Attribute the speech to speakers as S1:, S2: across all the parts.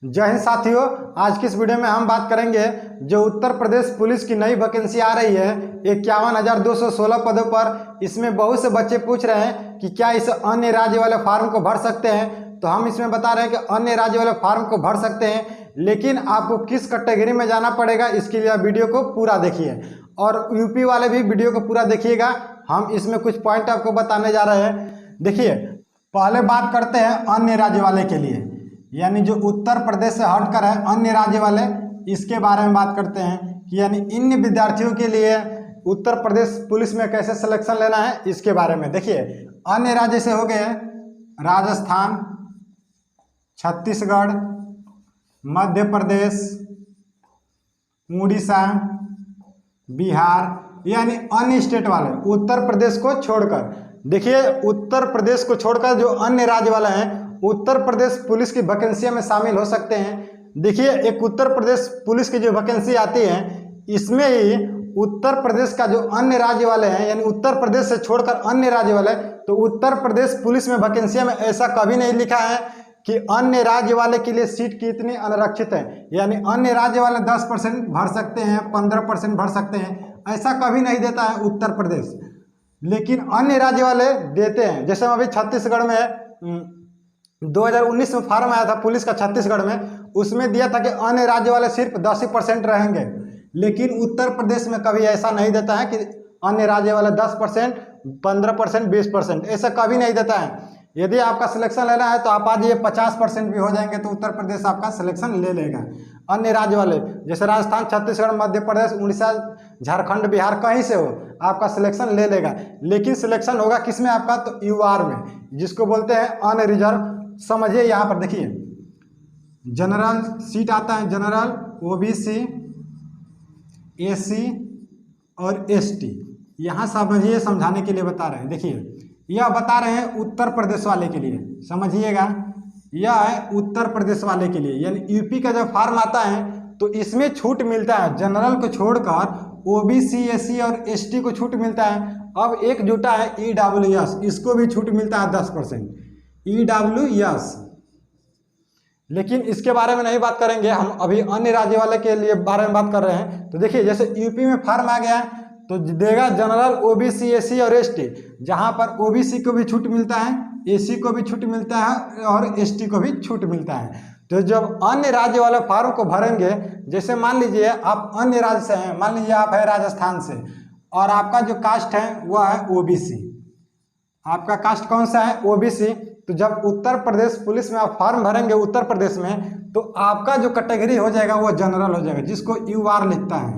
S1: जय हिंद साथियों, आज की इस वीडियो में हम बात करेंगे जो उत्तर प्रदेश पुलिस की नई वैकेंसी आ रही है 51,216 पदों पर। इसमें बहुत से बच्चे पूछ रहे हैं कि क्या इस अन्य राज्य वाले फॉर्म को भर सकते हैं। तो हम इसमें बता रहे हैं कि अन्य राज्य वाले फॉर्म को भर सकते हैं, लेकिन आपको किस कैटेगरी में जाना पड़ेगा इसके लिए आप वीडियो को पूरा देखिए और यूपी वाले भी वीडियो को पूरा देखिएगा। हम इसमें कुछ पॉइंट आपको बताने जा रहे हैं। देखिए, पहले बात करते हैं अन्य राज्य वाले के लिए, यानी जो उत्तर प्रदेश से हटकर है अन्य राज्य वाले, इसके बारे में बात करते हैं कि यानी इन विद्यार्थियों के लिए उत्तर प्रदेश पुलिस में कैसे सिलेक्शन लेना है इसके बारे में। देखिए, अन्य राज्य से हो गए राजस्थान, छत्तीसगढ़, मध्य प्रदेश, उड़ीसा, बिहार, यानी अन्य स्टेट वाले उत्तर प्रदेश को छोड़कर। देखिए, उत्तर प्रदेश को छोड़कर जो अन्य राज्य वाले हैं उत्तर प्रदेश पुलिस की वैकेंसी में शामिल हो सकते हैं। देखिए, एक उत्तर प्रदेश पुलिस की जो वैकेंसी आती है इसमें ही उत्तर प्रदेश का जो अन्य राज्य वाले हैं, यानी उत्तर प्रदेश से छोड़कर अन्य राज्य वाले, तो उत्तर प्रदेश पुलिस में वैकेंसी में ऐसा कभी नहीं लिखा है कि अन्य राज्य वाले के लिए सीट कितनी अनारक्षित है, यानी अन्य राज्य वाले 10% भर सकते हैं, 15% भर सकते हैं, ऐसा कभी नहीं देता है उत्तर प्रदेश। लेकिन अन्य राज्य वाले देते हैं। जैसे अभी छत्तीसगढ़ में 2019 में फॉर्म आया था पुलिस का छत्तीसगढ़ में, उसमें दिया था कि अन्य राज्य वाले सिर्फ 10% रहेंगे, लेकिन उत्तर प्रदेश में कभी ऐसा नहीं देता है कि अन्य राज्य वाले 10%, 15%, 20%, ऐसा कभी नहीं देता है। यदि आपका सिलेक्शन लेना है तो आप आज ये 50% भी हो जाएंगे तो उत्तर प्रदेश आपका सिलेक्शन ले लेगा। अन्य राज्य वाले जैसे राजस्थान, छत्तीसगढ़, मध्य प्रदेश, उड़ीसा, झारखंड, बिहार, कहीं से हो आपका सिलेक्शन ले लेगा। लेकिन सिलेक्शन होगा किसमें आपका, तो यूआर में, जिसको बोलते हैं अनरिजर्व। समझिए, यहाँ पर देखिए जनरल सीट आता है, जनरल, ओबीसी, एसी और एसटी। यहाँ समझिए, समझाने के लिए बता रहे हैं। देखिए, यह बता रहे हैं उत्तर प्रदेश वाले के लिए, समझिएगा, यह है उत्तर प्रदेश वाले के लिए। यानी यूपी का जब फॉर्म आता है तो इसमें छूट मिलता है, जनरल को छोड़कर ओबीसी, एसी और एसटी को छूट मिलता है। अब एक जुटा है ईडब्ल्यूएस, इसको भी छूट मिलता है 10%, ईडब्ल्यूएस। लेकिन इसके बारे में नहीं बात करेंगे, हम अभी अन्य राज्य वाले के लिए बारे में बात कर रहे हैं। तो देखिए, जैसे यूपी में फॉर्म आ गया तो देगा जनरल, ओबीसी, एसी और एसटी, जहां पर ओबीसी को भी छूट मिलता है, एसी को भी छूट मिलता है और एसटी को भी छूट मिलता है। तो जब अन्य राज्य वाले फॉर्म को भरेंगे, जैसे मान लीजिए आप अन्य राज्य से हैं, मान लीजिए आप है राजस्थान से और आपका जो कास्ट है वह है ओबीसी, आपका कास्ट कौन सा है, ओबीसी। तो जब उत्तर प्रदेश पुलिस में आप फॉर्म भरेंगे उत्तर प्रदेश में, तो आपका जो कैटेगरी हो जाएगा वो जनरल हो जाएगा, जिसको यूआर लिखता है,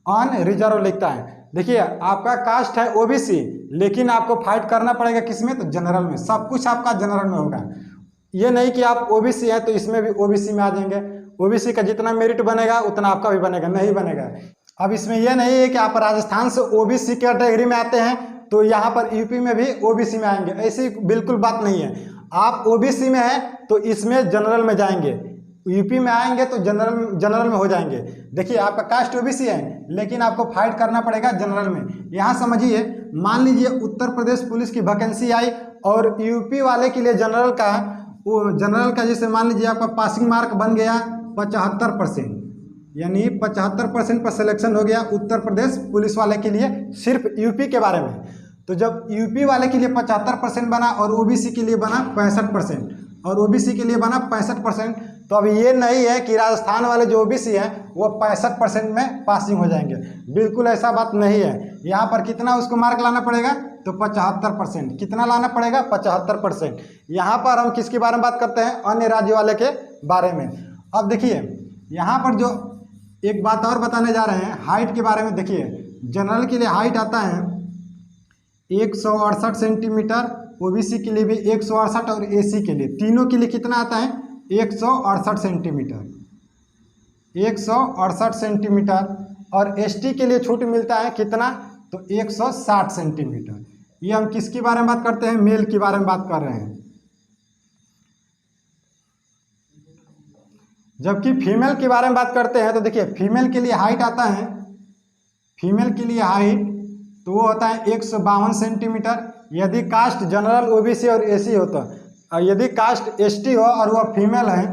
S1: अन रिजर्व लिखता है। देखिए, आपका कास्ट है ओबीसी, लेकिन आपको फाइट करना पड़ेगा किसमें, तो जनरल में। सब कुछ आपका जनरल में होगा। ये नहीं कि आप ओबीसी हैं तो इसमें भी ओबीसी में आ जाएंगे, ओबीसी का जितना मेरिट बनेगा उतना आपका भी बनेगा, नहीं बनेगा। अब इसमें यह नहीं है कि आप राजस्थान से ओबीसी कैटेगरी में आते हैं तो यहाँ पर यूपी में भी ओबीसी में आएंगे, ऐसी बिल्कुल बात नहीं है। आप ओबीसी में हैं तो इसमें जनरल में जाएंगे, यूपी में आएंगे तो जनरल में हो जाएंगे। देखिए, आपका कास्ट ओबीसी है लेकिन आपको फाइट करना पड़ेगा जनरल में। यहाँ समझिए, मान लीजिए उत्तर प्रदेश पुलिस की वैकेंसी आई और यूपी वाले के लिए जनरल का जैसे मान लीजिए आपका पासिंग मार्क बन गया 75%, यानी 75% पर सिलेक्शन हो गया उत्तर प्रदेश पुलिस वाले के लिए, सिर्फ यूपी के बारे में। तो जब यूपी वाले के लिए 75% बना और ओबीसी के लिए बना 65% और ओबीसी के लिए बना 65%, तो अब ये नहीं है कि राजस्थान वाले जो ओबीसी हैं वो 65% में पासिंग हो जाएंगे, बिल्कुल ऐसा बात नहीं है। यहाँ पर कितना उसको मार्क लाना पड़ेगा, तो 75%। कितना लाना पड़ेगा, 75%। यहाँ पर हम किसके बारे में बात करते हैं, अन्य राज्य वाले के बारे में। अब देखिए, यहाँ पर जो एक बात और बताने जा रहे हैं हाइट के बारे में। देखिए, जनरल के लिए हाइट आता है 168 सेंटीमीटर, ओबीसी के लिए भी 168 और एसी के लिए, तीनों के लिए कितना आता है, 168 सेंटीमीटर, 168 सेंटीमीटर। और एसटी के लिए छूट मिलता है कितना, तो 160 सेंटीमीटर। ये हम किसके बारे में बात करते हैं, मेल के बारे में बात कर रहे हैं। जबकि फीमेल के बारे में बात करते हैं तो देखिए, फीमेल के लिए हाइट आता है, फीमेल के लिए हाइट तो वो होता है 152 सेंटीमीटर, यदि कास्ट जनरल, ओबीसी और एसी हो तो। और यदि कास्ट एसटी हो और वह फीमेल है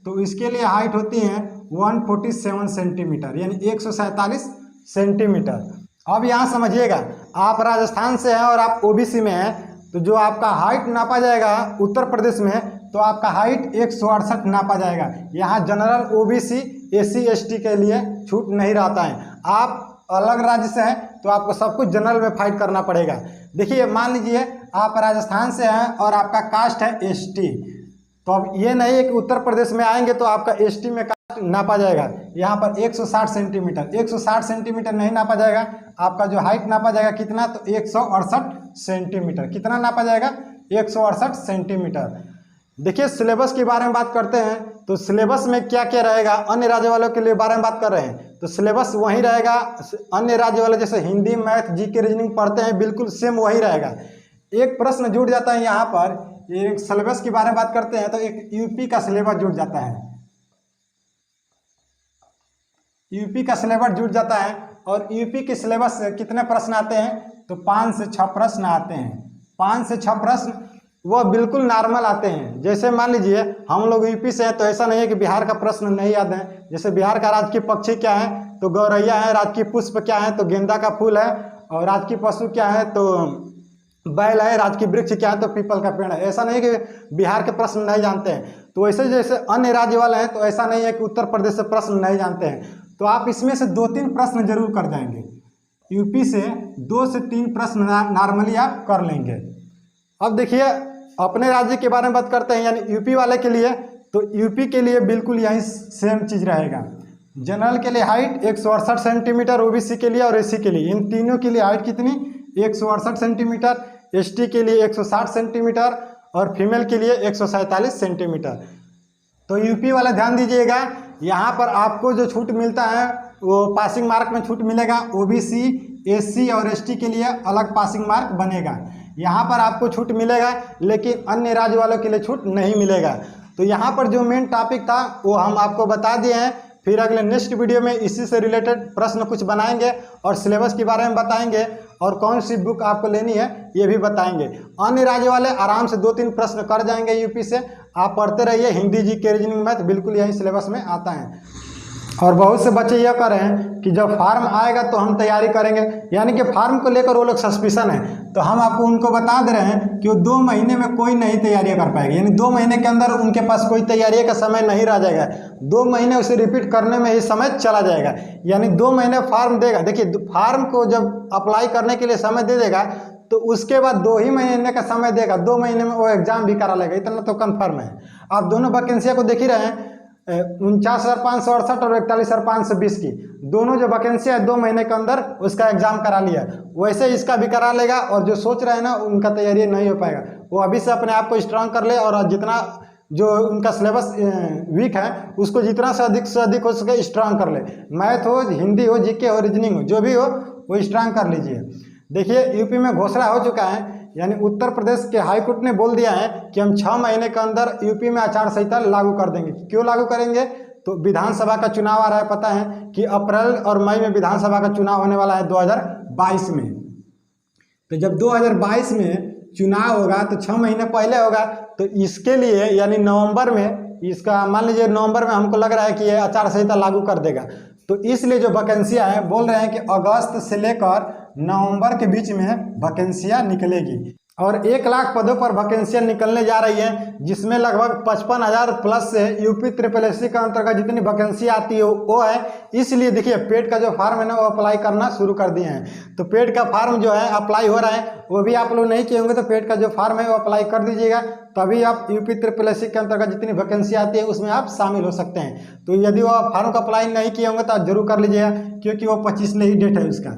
S1: तो इसके लिए हाइट होती है 147 सेंटीमीटर यानी 147 सेंटीमीटर। अब यहाँ समझिएगा, आप राजस्थान से हैं और आप ओबीसी में हैं, तो जो आपका हाइट नापा जाएगा उत्तर प्रदेश में है तो आपका हाइट 168 नापा जाएगा। यहाँ जनरल ओबीसी एससी एसटी के लिए छूट नहीं रहता है। आप अलग राज्य से हैं तो आपको सब कुछ जनरल में फाइट करना पड़ेगा। देखिए मान लीजिए आप राजस्थान से हैं और आपका कास्ट है एसटी, तो अब ये नहीं है कि उत्तर प्रदेश में आएंगे तो आपका एसटी में कास्ट नापा जाएगा। यहाँ पर 160 सेंटीमीटर 160 सेंटीमीटर नहीं नापा जाएगा, आपका जो हाइट नापा जाएगा कितना, तो 168 सेंटीमीटर। कितना नापा जाएगा, 168 सेंटीमीटर। देखिए सिलेबस के बारे में बात करते हैं तो सिलेबस में क्या क्या रहेगा, अन्य राज्य वालों के लिए बारे में बात कर रहे हैं तो सिलेबस वही रहेगा। अन्य राज्य वाले जैसे हिंदी मैथ जीके रीजनिंग पढ़ते हैं बिल्कुल सेम वही रहेगा। एक प्रश्न जुड़ जाता है यहाँ पर, एक सिलेबस के बारे में बात करते हैं तो एक यूपी का सिलेबस जुड़ जाता है। यूपी का सिलेबस जुड़ जाता है और यूपी के सिलेबस से कितने प्रश्न आते हैं, तो 5 से 6 प्रश्न आते हैं। 5 से 6 प्रश्न वो बिल्कुल नॉर्मल आते हैं। जैसे मान लीजिए हम लोग यूपी से हैं तो ऐसा नहीं है कि बिहार का प्रश्न नहीं याद है। जैसे बिहार का राजकीय पक्षी क्या है, तो गौरैया है। राजकीय पुष्प क्या है, तो गेंदा का फूल है। और राजकीय पशु क्या है, तो बैल है। राजकीय वृक्ष क्या है, तो पीपल का पेड़ है। ऐसा नहीं कि बिहार के प्रश्न नहीं जानते हैं। तो ऐसे जैसे अन्य राज्य वाले हैं तो ऐसा नहीं है कि उत्तर प्रदेश से प्रश्न नहीं जानते हैं। तो आप इसमें से 2-3 प्रश्न जरूर कर जाएंगे। यूपी से 2 से 3 प्रश्न नॉर्मली आप कर लेंगे। अब देखिए अपने राज्य के बारे में बात करते हैं, यानी यूपी वाले के लिए, तो यूपी के लिए बिल्कुल यही सेम चीज़ रहेगा। जनरल के लिए हाइट 168 सेंटीमीटर, ओबीसी के लिए और एससी के लिए, इन तीनों के लिए हाइट कितनी, 168 सेंटीमीटर। एसटी के लिए 160 सेंटीमीटर और फीमेल के लिए 147 सेंटीमीटर। तो यूपी वाला ध्यान दीजिएगा, यहाँ पर आपको जो छूट मिलता है वो पासिंग मार्क में छूट मिलेगा। ओबीसी एससी और एसटी के लिए अलग पासिंग मार्क बनेगा। यहाँ पर आपको छूट मिलेगा लेकिन अन्य राज्य वालों के लिए छूट नहीं मिलेगा। तो यहाँ पर जो मेन टॉपिक था वो हम आपको बता दिए हैं। फिर अगले नेक्स्ट वीडियो में इसी से रिलेटेड प्रश्न कुछ बनाएंगे और सिलेबस के बारे में बताएंगे और कौन सी बुक आपको लेनी है ये भी बताएंगे। अन्य राज्य वाले आराम से 2-3 प्रश्न कर जाएंगे यूपी से। आप पढ़ते रहिए, हिंदी जीके रीजनिंग मैथ बिल्कुल यही सिलेबस में आता है। और बहुत से बच्चे यह कर रहे हैं कि जब फार्म आएगा तो हम तैयारी करेंगे, यानी कि फार्म को लेकर वो लोग सस्पिशन है। तो हम आपको उनको बता दे रहे हैं कि वो 2 महीने में कोई नहीं तैयारियां कर पाएगी, यानी 2 महीने के अंदर उनके पास कोई तैयारी का समय नहीं रह जाएगा। 2 महीने उसे रिपीट करने में ही समय चला जाएगा। यानी 2 महीने फार्म देगा। देखिए फार्म को जब अप्लाई करने के लिए समय दे देगा तो उसके बाद 2 ही महीने का समय देगा। 2 महीने में वो एग्जाम भी करा लेगा, इतना तो कन्फर्म है। आप दोनों वैकेंसियाँ को देख ही रहे हैं, 49,568 और 41,520 की दोनों जो वैकेंसी है 2 महीने के अंदर उसका एग्जाम करा लिया। वैसे इसका भी करा लेगा। और जो सोच रहे हैं ना उनका तैयारी नहीं हो पाएगा, वो अभी से अपने आप को स्ट्रांग कर ले और जितना जो उनका सिलेबस वीक है उसको जितना से अधिक हो सके स्ट्रांग कर ले। मैथ हो, हिंदी हो, जीके हो, रीजनिंग हो, जो भी हो वो स्ट्रांग कर लीजिए। देखिए यूपी में घोषणा हो चुका है, यानी उत्तर प्रदेश के हाईकोर्ट ने बोल दिया है कि हम 6 महीने के अंदर यूपी में आचार संहिता लागू कर देंगे। क्यों लागू करेंगे, तो विधानसभा का चुनाव आ रहा है। पता है कि अप्रैल और मई में विधानसभा का चुनाव होने वाला है 2022 में। तो जब 2022 में चुनाव होगा तो 6 महीने पहले होगा। तो इसके लिए यानी नवंबर में, इसका मान लीजिए नवंबर में हमको लग रहा है कि ये आचार संहिता लागू कर देगा। तो इसलिए जो वैकेंसियाँ हैं बोल रहे हैं कि अगस्त से लेकर नवंबर के बीच में वैकेंसियाँ निकलेगी। और 1 लाख पदों पर वैकेंसियाँ निकलने जा रही हैं, जिसमें लगभग 55,000 प्लस से यूपी SSSC का अंतर्गत जितनी वैकेंसी आती है वो है। इसलिए देखिए पेड का जो फार्म है ना वो अप्लाई करना शुरू कर दिए हैं। तो पेड का फार्म जो है अप्लाई हो रहा है, वो भी आप लोग नहीं किए होंगे तो पेड का जो फार्म है वो अप्लाई कर दीजिएगा। तभी आप यूपी SSSC के अंतर्गत जितनी वैकेंसी आती है उसमें आप शामिल हो सकते हैं। तो यदि वो फार्म का अप्लाई नहीं किए होंगे तो आप जरूर कर लीजिएगा, क्योंकि वो 25 ही डेट है उसका,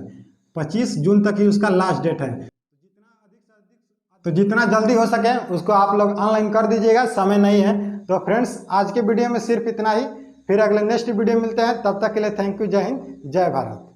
S1: 25 जून तक ही उसका लास्ट डेट है। तो जितना जल्दी हो सके उसको आप लोग ऑनलाइन कर दीजिएगा, समय नहीं है। तो फ्रेंड्स आज के वीडियो में सिर्फ इतना ही। फिर अगले नेक्स्ट वीडियो मिलते हैं, तब तक के लिए थैंक यू। जय हिंद, जय भारत।